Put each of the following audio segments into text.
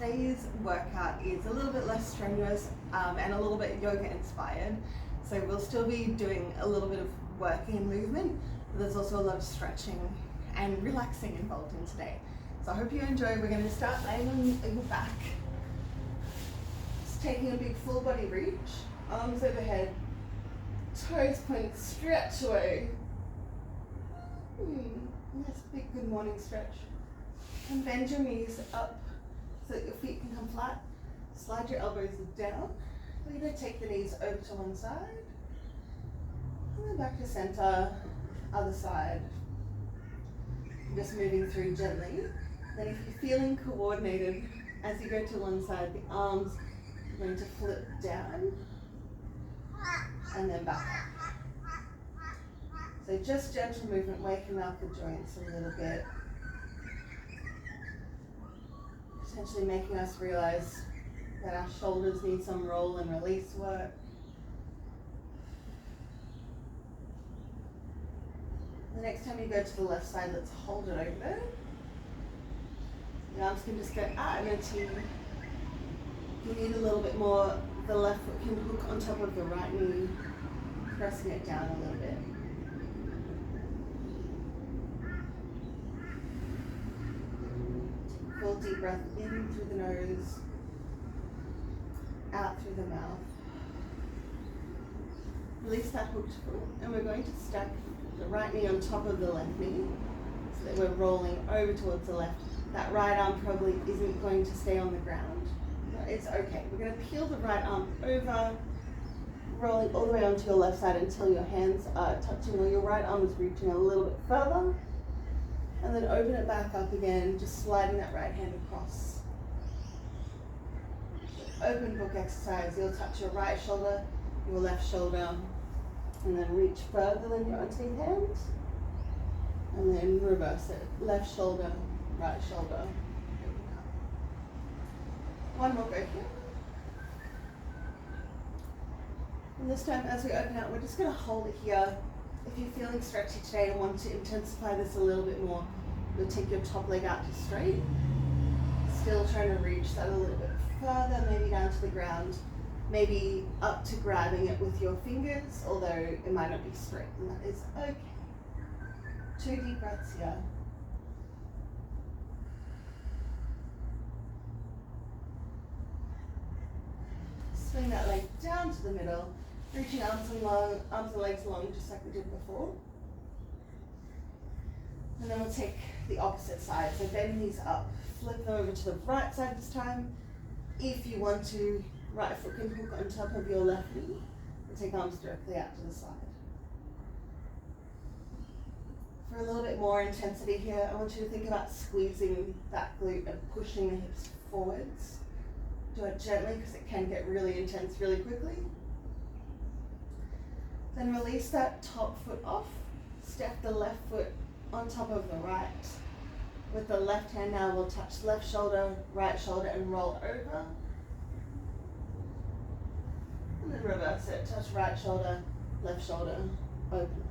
today's workout is a little bit less strenuous and a little bit yoga inspired. So we'll still be doing a little bit of working and movement, but there's also a lot of stretching and relaxing involved in today. So I hope you enjoy. We're going to start laying on your back. Just taking a big full body reach, arms overhead, toes point, stretch away. Nice big good morning stretch. And bend your knees up so that your feet can come flat. Slide your elbows down. We're going to take the knees over to one side. And then back to center, other side. Just moving through gently. Then if you're feeling coordinated, as you go to one side, the arms are going to flip down and then back up. So just gentle movement, waking up the joints a little bit. Potentially making us realize that our shoulders need some roll and release work. The next time you go to the left side, let's hold it over there. The arms can just go out and into. If you need a little bit more, the left foot can hook on top of the right knee, pressing it down a little bit. Full deep breath in through the nose, out through the mouth. Release that hooked foot, and we're going to stack the right knee on top of the left knee so that we're rolling over towards the left. That right arm probably isn't going to stay on the ground. It's okay. We're going to peel the right arm over, rolling all the way onto your left side until your hands are touching or your right arm is reaching a little bit further. And then open it back up again, just sliding that right hand across. Open book exercise. You'll touch your right shoulder, your left shoulder, and then reach further than your unseen hand. And then reverse it. Left shoulder, right shoulder. One more go here. And this time as we open out, we're just going to hold it here. If you're feeling stretchy today and want to intensify this a little bit more, you'll take your top leg out to straight. Still trying to reach that a little bit further, maybe down to the ground, maybe up to grabbing it with your fingers, although it might not be straight, and that is okay. 2 deep breaths here. Swing that leg down to the middle, reaching arms and legs long, just like we did before. And then we'll take the opposite side. So bend knees up, flip them over to the right side this time. If you want to, right foot can hook on top of your left knee, and take arms directly out to the side. For a little bit more intensity here, I want you to think about squeezing that glute and pushing the hips forwards. Do it gently because it can get really intense really quickly. Then release that top foot off. Step the left foot on top of the right. With the left hand now, we'll touch left shoulder, right shoulder, and roll over. And then reverse it. Touch right shoulder, left shoulder, open up.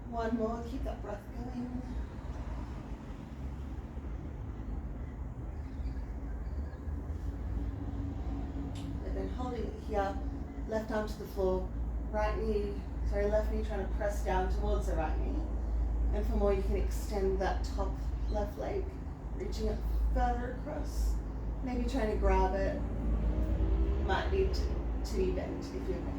One more, keep that breath going. And then holding it here, left arm to the floor, left knee trying to press down towards the right knee. And for more, you can extend that top left leg, reaching it further across. Maybe trying to grab it. Might need to be bent if you're bent.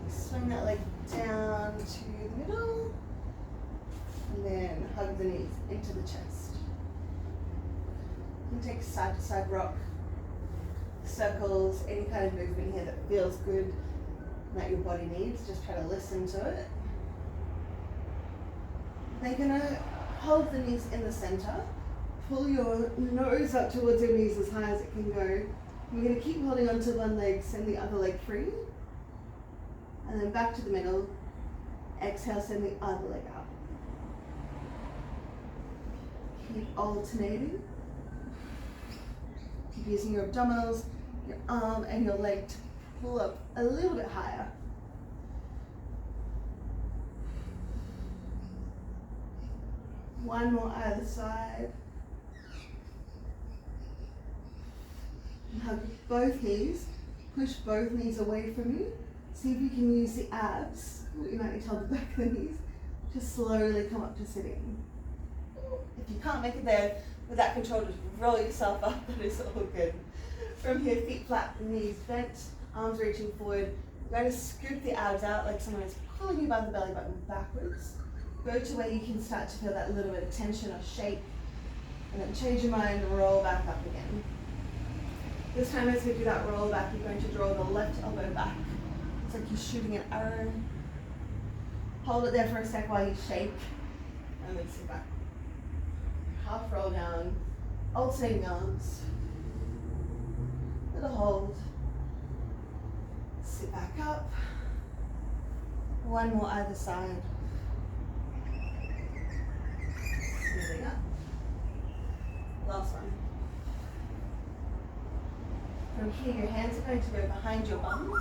Swing that leg down to the middle, and then hug the knees into the chest. You can take a side to side rock, circles, any kind of movement here that feels good, that your body needs. Just try to listen to it. Then you're gonna hold the knees in the center, pull your nose up towards your knees as high as it can go. You're gonna keep holding onto one leg, send the other leg free. And then back to the middle. Exhale, send the other leg out. Keep alternating. using your abdominals, your arm and your leg to pull up a little bit higher. One more either side. And hug both knees. Push both knees away from you. See if you can use the abs, you might need to hold the back of the knees, to slowly come up to sitting. If you can't make it there with that control, just roll yourself up, that is all good. From here, feet flat, knees bent, arms reaching forward. You're going to scoop the abs out like someone is pulling you by the belly button backwards. Go to where you can start to feel that little bit of tension or shake, and then change your mind, roll back up again. This time as we do that roll back, you're going to draw the left elbow back. It's like you're shooting an arrow. Hold it there for a sec while you shake, and then sit back. Half roll down, alternating arms. Little hold. Sit back up. One more either side. Sitting up. Last one. From here, your hands are going to go behind your bum.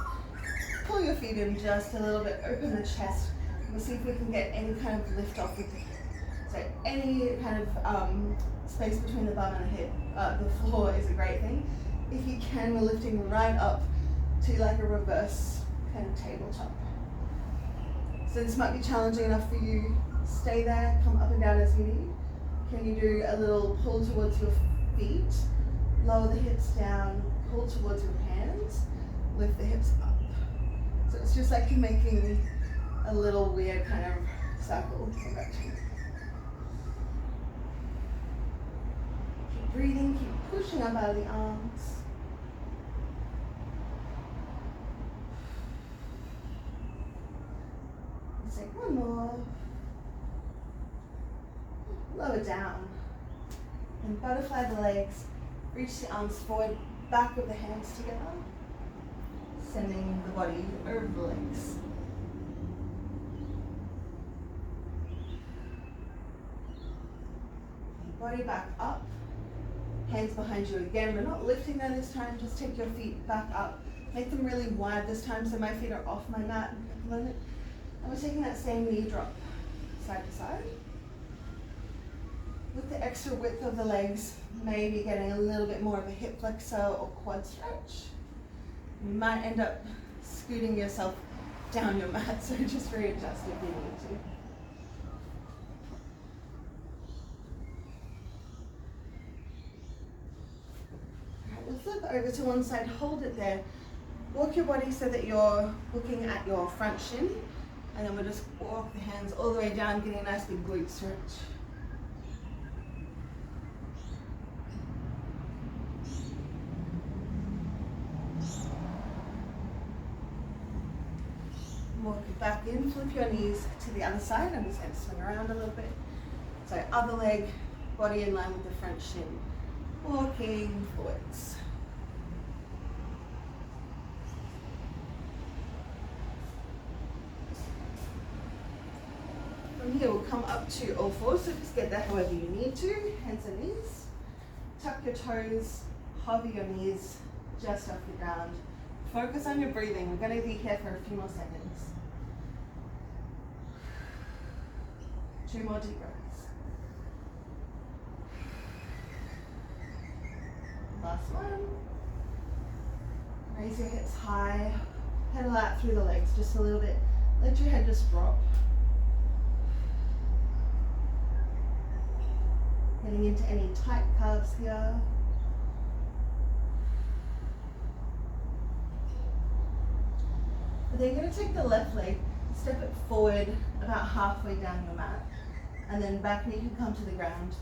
Pull your feet in just a little bit, open the chest. We'll see if we can get any kind of lift off with it. So any kind of space between the bum and the hip, the floor is a great thing. If you can, we're lifting right up to like a reverse kind of tabletop. So this might be challenging enough for you. Stay there, come up and down as you need. Can you do a little pull towards your feet, lower the hips down, pull towards your hands, lift the hips up. So it's just like you're making a little weird kind of circle. Keep breathing, keep pushing up out of the arms. Let's take one more. Lower down. And butterfly the legs. Reach the arms forward, back of the hands together. Sending the body over the legs. Body back up. Hands behind you again. We're not lifting there this time. Just take your feet back up. Make them really wide this time so my feet are off my mat. And we're taking that same knee drop side to side. With the extra width of the legs, maybe getting a little bit more of a hip flexor or quad stretch. You might end up scooting yourself down your mat, so just readjust if you need to. Alright, we'll flip over to one side, hold it there. Walk your body so that you're looking at your front shin, and then we'll just walk the hands all the way down, getting a nice big glute stretch. Walk it back in, flip your knees to the other side. I'm just going to swing around a little bit. So other leg, body in line with the front shin. Walking forwards. From here we'll come up to all fours, so just get there however you need to. Hands and knees. Tuck your toes, hover your knees just off the ground. Focus on your breathing. We're going to be here for a few more seconds. 2 more deep breaths. Last one. Raise your hips high. Pedal out through the legs just a little bit. Let your head just drop. Getting into any tight calves here. But then you're going to take the left leg, step it forward about halfway down your mat, and then back knee can come to the ground.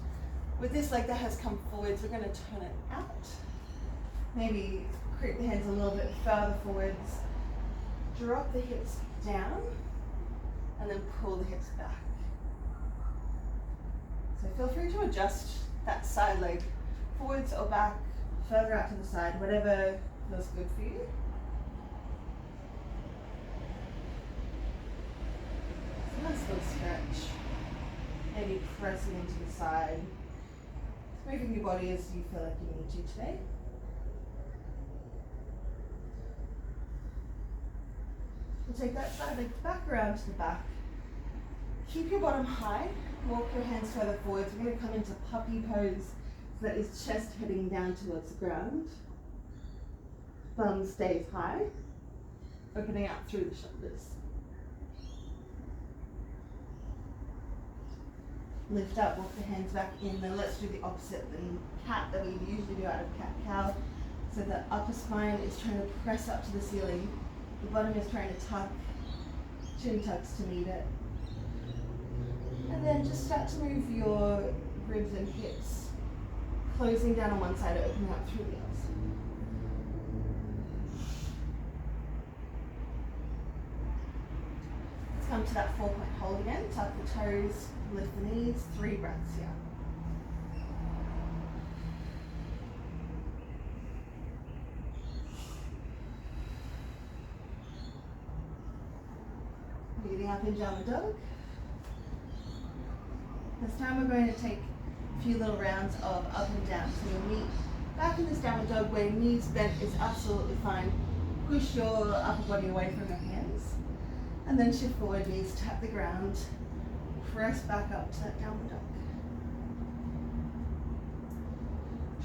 With this leg that has come forwards, we're going to turn it out. Maybe creep the hands a little bit further forwards. Drop the hips down, and then pull the hips back. So feel free to adjust that side leg forwards or back, further out to the side, whatever feels good for you. Nice little stretch. Maybe pressing into the side. Moving your body as you feel like you need to today. We'll take that side leg back around to the back. Keep your bottom high. Walk your hands further forwards. We're going to come into puppy pose. So that is chest heading down towards the ground. Bum stays high. Opening out through the shoulders. Lift up, walk the hands back in. Then let's do the opposite than cat that we usually do out of cat-cow. So the upper spine is trying to press up to the ceiling. The bottom is trying to tuck. Chin tucks to meet it. And then just start to move your ribs and hips, closing down on one side, opening up through the other. Let's come to that 4-point hold again. Tuck the toes, lift the knees. 3 breaths here. Breathing up in downward dog. This time we're going to take a few little rounds of up and down. So you'll meet back in this downward dog where knees bent is absolutely fine. Push your upper body away from your hands. And then shift forward, knees tap the ground. Press back up to that downward dog.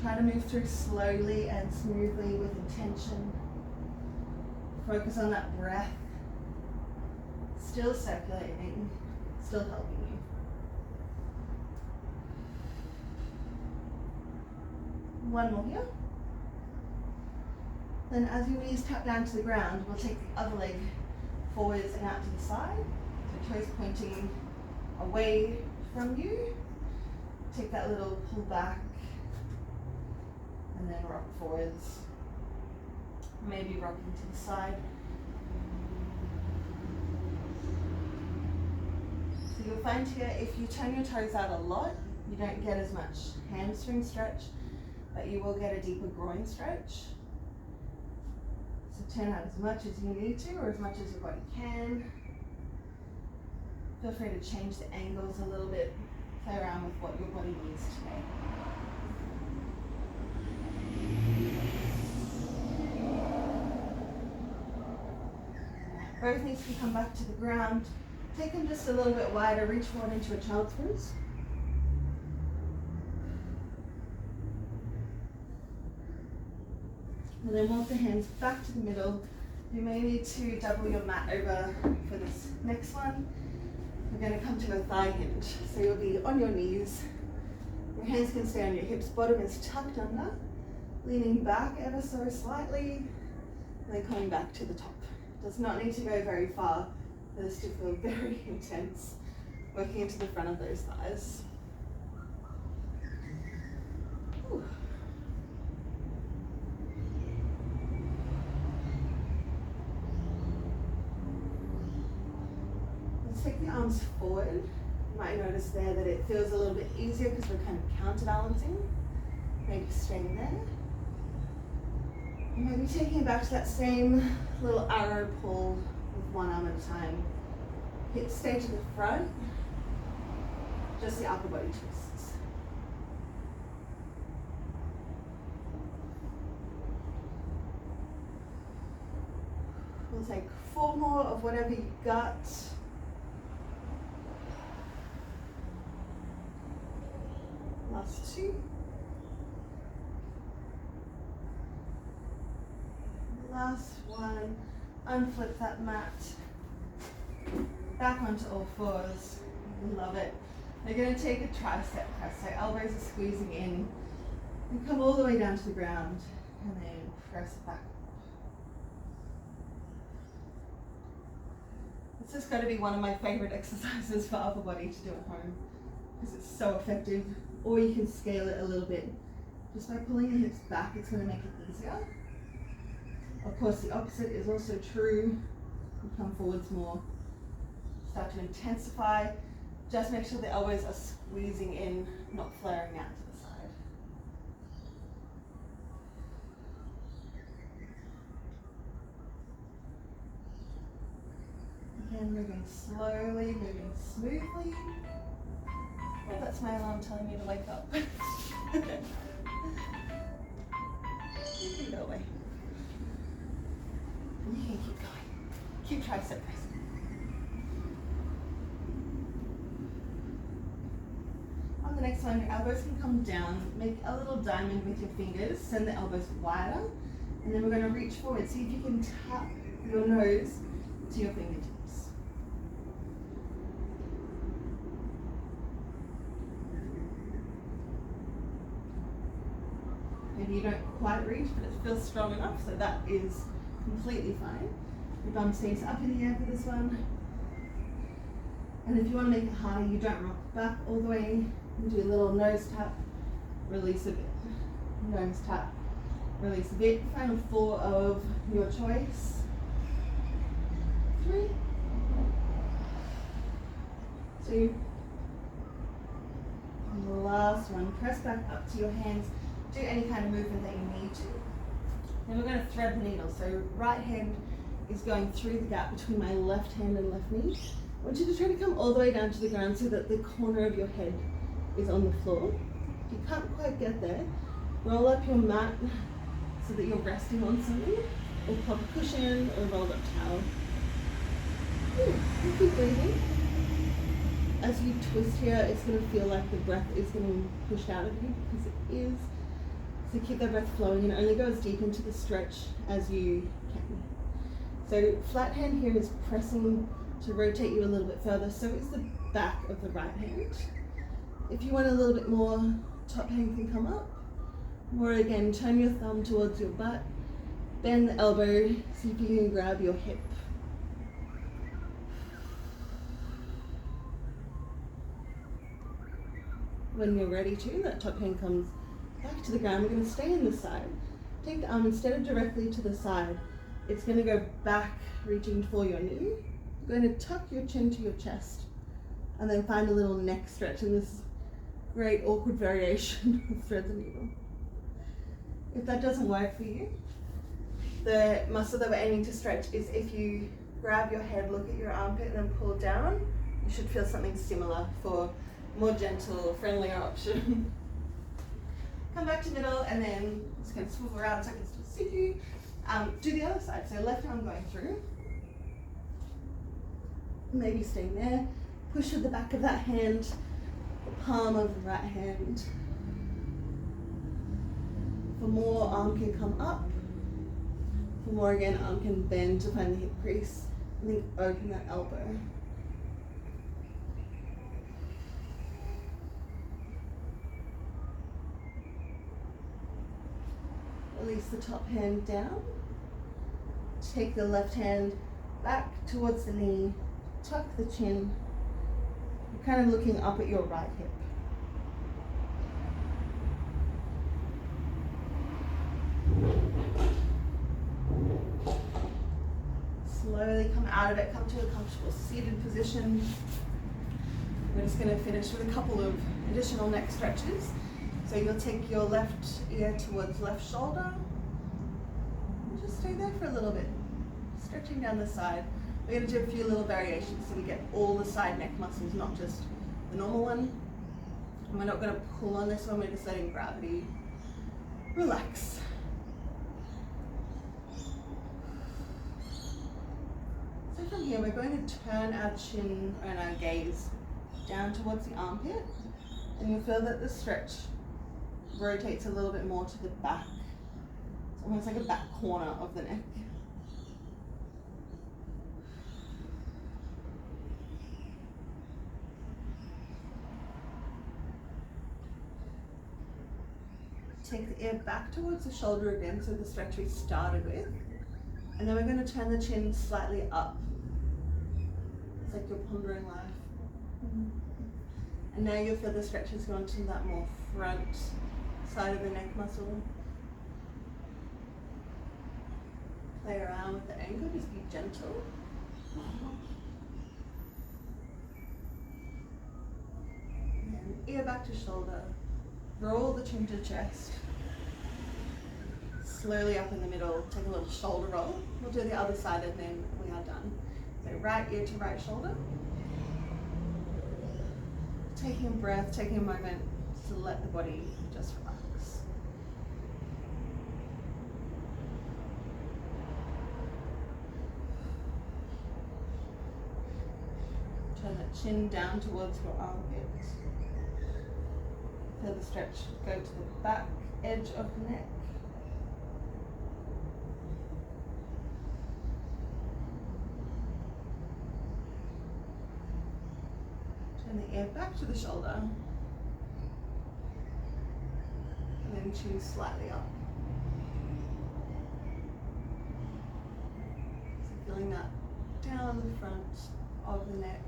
Try to move through slowly and smoothly with intention. Focus on that breath. Still circulating, still helping you. One more here. Then as your knees tap down to the ground, we'll take the other leg forwards and out to the side. So toes pointing away from you. Take that little pull back and then rock forwards. Maybe rocking to the side. So you'll find here, if you turn your toes out a lot, you don't get as much hamstring stretch, but you will get a deeper groin stretch. So turn out as much as you need to, or as much as your body can. Feel free to change the angles a little bit, play around with what your body needs today. Both knees can come back to the ground. Take them just a little bit wider, reach forward into a child's pose. And then walk the hands back to the middle. You may need to double your mat over for this next one. We're going to come to a thigh hinge. So you'll be on your knees. Your hands can stay on your hips. Bottom is tucked under. Leaning back ever so slightly. And then coming back to the top. Does not need to go very far for this to feel very intense. Working into the front of those thighs. Whew. Let's take the arms forward. You might notice there that it feels a little bit easier because we're kind of counterbalancing. Maybe staying there. And maybe taking it back to that same little arrow pull with one arm at a time. Hips stay to the front. Just the upper body twists. We'll take 4 more of whatever you got. Last 2. Last one. Unflip that mat. Back onto all fours. Love it. We're going to take a tricep press. So elbows are squeezing in. And come all the way down to the ground. And then press it back. This has got to be one of my favorite exercises for upper body to do at home. Because it's so effective. Or you can scale it a little bit. Just by pulling your hips back, it's going to make it easier. Of course, the opposite is also true. You come forwards more. Start to intensify. Just make sure the elbows are squeezing in, not flaring out to the side. Again, moving slowly, moving smoothly. Oh, that's my alarm telling me to wake up. You can go away. You can keep going. Keep tricep pressing. On the next one, your elbows can come down. Make a little diamond with your fingers. Send the elbows wider. And then we're going to reach forward. See if you can tap your nose to your fingertips. Maybe you don't quite reach, but it feels strong enough, so that is completely fine. Your bum stays up in the air for this one. And if you want to make it harder, you don't rock back all the way. You do a little nose tap, release a bit. Nose tap, release a bit. Final 4 of your choice. 3, 2, and the last one. Press back up to your hands. Do any kind of movement that you need to. Then we're going to thread the needle. So right hand is going through the gap between my left hand and left knee. I want you to try to come all the way down to the ground so that the corner of your head is on the floor. If you can't quite get there, roll up your mat so that you're resting on something, or pop a cushion or a rolled up towel. And keep breathing. As you twist here, it's going to feel like the breath is getting pushed out of you, because it is. So keep that breath flowing and only go as deep into the stretch as you can. So flat hand here is pressing to rotate you a little bit further, so is the back of the right hand. If you want a little bit more, top hand can come up. Or again, turn your thumb towards your butt, bend the elbow, see if you can grab your hip. When you're ready to, that top hand comes back to the ground. We're going to stay in the side. Take the arm, instead of directly to the side, it's going to go back, reaching for your knee. You're going to tuck your chin to your chest, and then find a little neck stretch in this great awkward variation of thread the needle. If that doesn't work for you, the muscle that we're aiming to stretch is if you grab your head, look at your armpit, and then pull down. You should feel something similar for a more gentle, friendlier option. Come back to middle, and then just kind of swivel around so I can still see you. Do the other side, so left arm going through. Maybe staying there. Push with the back of that hand, the palm of the right hand. For more, arm can come up. For more, again, arm can bend to find the hip crease, and then open that elbow. Release the top hand down. Take the left hand back towards the knee. Tuck the chin. You're kind of looking up at your right hip. Slowly come out of it, come to a comfortable seated position. We're just going to finish with a couple of additional neck stretches. So you'll take your left ear towards left shoulder. And just stay there for a little bit, stretching down the side. We're going to do a few little variations so we get all the side neck muscles, not just the normal one. And we're not going to pull on this one, we're just letting gravity relax. So from here, we're going to turn our chin and our gaze down towards the armpit, and you'll feel that the stretch rotates a little bit more to the back. It's almost like a back corner of the neck. Take the ear back towards the shoulder again, so the stretch we started with. And then we're going to turn the chin slightly up. It's like you're pondering life. And now you'll feel the stretch has gone to that more front side of the neck muscle. Play around with the angle, just be gentle. And ear back to shoulder. Roll the chin to chest. Slowly up in the middle, take a little shoulder roll. We'll do the other side and then we are done. So right ear to right shoulder. Taking a breath, taking a moment to let the body just relax. chin down towards your armpit. Feel the stretch go to the back edge of the neck. Turn the ear back to the shoulder. And then chin slightly up. So feeling that down the front of the neck.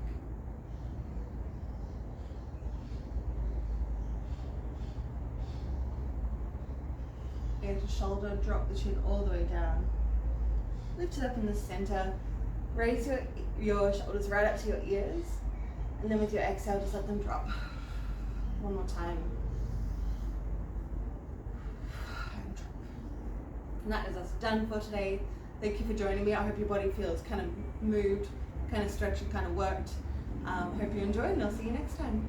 Ear to shoulder, drop the chin all the way down. Lift it up in the center. Raise your shoulders right up to your ears. And then with your exhale, just let them drop. One more time. And drop. And that is us done for today. Thank you for joining me. I hope your body feels kind of moved, kind of stretched and kind of worked. Hope you enjoyed, and I'll see you next time.